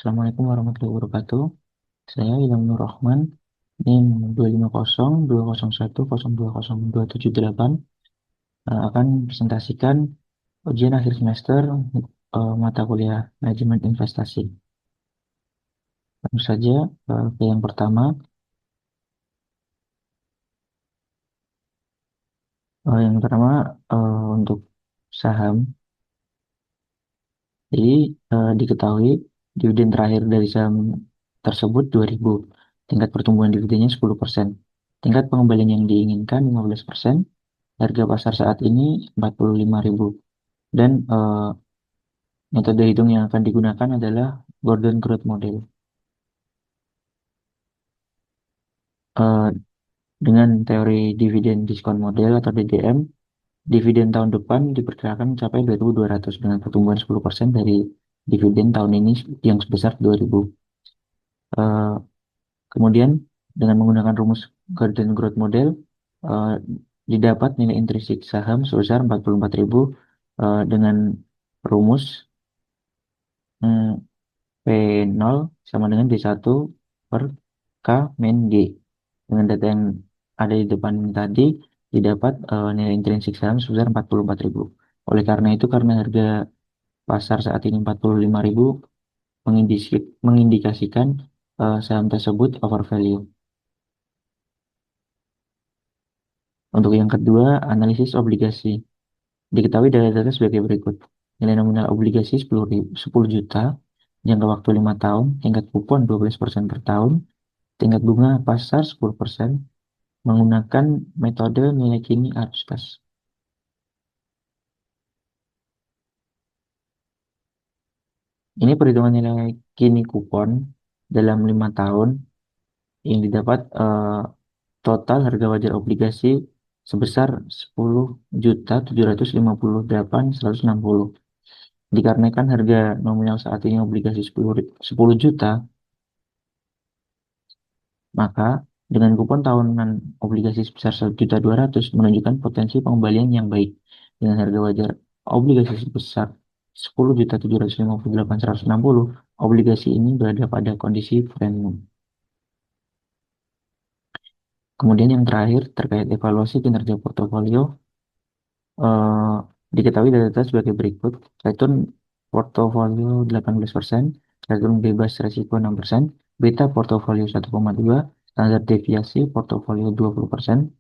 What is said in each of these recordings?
Assalamualaikum warahmatullahi wabarakatuh. Saya Ilham Nur Rahman, NIM 2502001020278 akan presentasikan ujian akhir semester mata kuliah manajemen investasi. Tentu saja ke yang pertama, untuk saham. Jadi diketahui dividen terakhir dari saham tersebut 2000, tingkat pertumbuhan dividennya 10%, tingkat pengembalian yang diinginkan 15%. Harga pasar saat ini 45.000 dan metode hitung yang akan digunakan adalah Gordon Growth Model. Eh, dengan teori dividen diskon model atau DDM, dividen tahun depan diperkirakan mencapai 2.200 dengan pertumbuhan 10% dari dividen tahun ini yang sebesar 2.000. Eh, Kemudian dengan menggunakan rumus Gordon Growth Model, eh, didapat nilai intrinsik saham sebesar 44.000 dengan rumus mm, P0 sama dengan D1 per K min G. Dengan data yang ada di depan ini tadi, didapat nilai intrinsik saham sebesar 44.000. Oleh karena itu, karena harga pasar saat ini 45.000, mengindikasikan saham tersebut overvalue. Untuk yang kedua, analisis obligasi. Diketahui dari data sebagai berikut. Nilai nominal obligasi 10 juta, jangka waktu 5 tahun, tingkat kupon 12% per tahun, tingkat bunga pasar 10%, menggunakan metode nilai kini arus kas. Ini perhitungan nilai kini kupon dalam 5 tahun yang didapat total harga wajar obligasi sebesar 10.758.160. Dikarenakan harga nominal saat ini obligasi 10 juta, maka dengan kupon tahunan obligasi sebesar 1.200.000 menunjukkan potensi pengembalian yang baik. Dengan harga wajar obligasi sebesar 10.758.160, obligasi ini berada pada kondisi premium. Kemudian yang terakhir terkait evaluasi kinerja portofolio, eh, diketahui data sebagai berikut. Return portofolio 18%, return bebas resiko 6%, beta portofolio 1,2, standar deviasi portofolio 20%.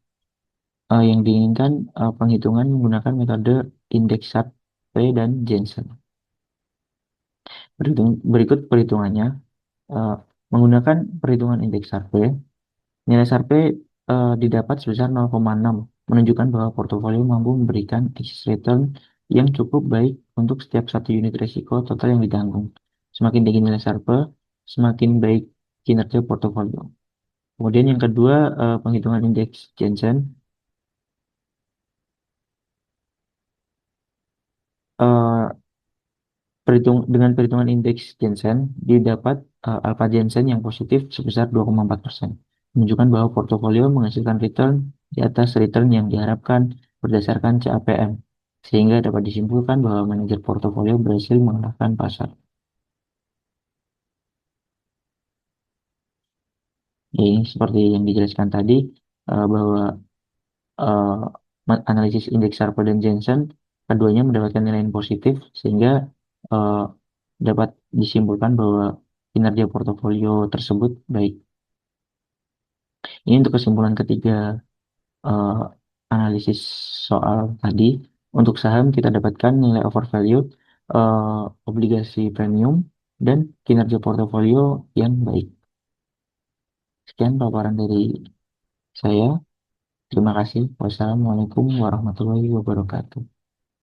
Yang diinginkan penghitungan menggunakan metode indeks Sharpe dan Jensen. Berikut perhitungannya. Eh, Menggunakan perhitungan indeks Sharpe, nilai Sharpe didapat sebesar 0,6, menunjukkan bahwa portofolio mampu memberikan excess return yang cukup baik untuk setiap satu unit risiko total yang ditanggung. Semakin tinggi nilai Sharpe, semakin baik kinerja portofolio. Kemudian yang kedua, penghitungan indeks Jensen. Eh, dengan perhitungan indeks Jensen, didapat alpha Jensen yang positif sebesar 2,4%, menunjukkan bahwa portofolio menghasilkan return di atas return yang diharapkan berdasarkan CAPM, sehingga dapat disimpulkan bahwa manajer portofolio berhasil mengalahkan pasar. Ini seperti yang dijelaskan tadi, bahwa analisis indeks Sharpe dan Jensen, keduanya mendapatkan nilai yang positif, sehingga eh, dapat disimpulkan bahwa kinerja portofolio tersebut baik. Ini untuk kesimpulan ketiga eh, analisis soal tadi. Untuk saham kita dapatkan nilai overvalue, obligasi premium, dan kinerja portofolio yang baik. Sekian paparan dari saya. Terima kasih. Wassalamualaikum warahmatullahi wabarakatuh.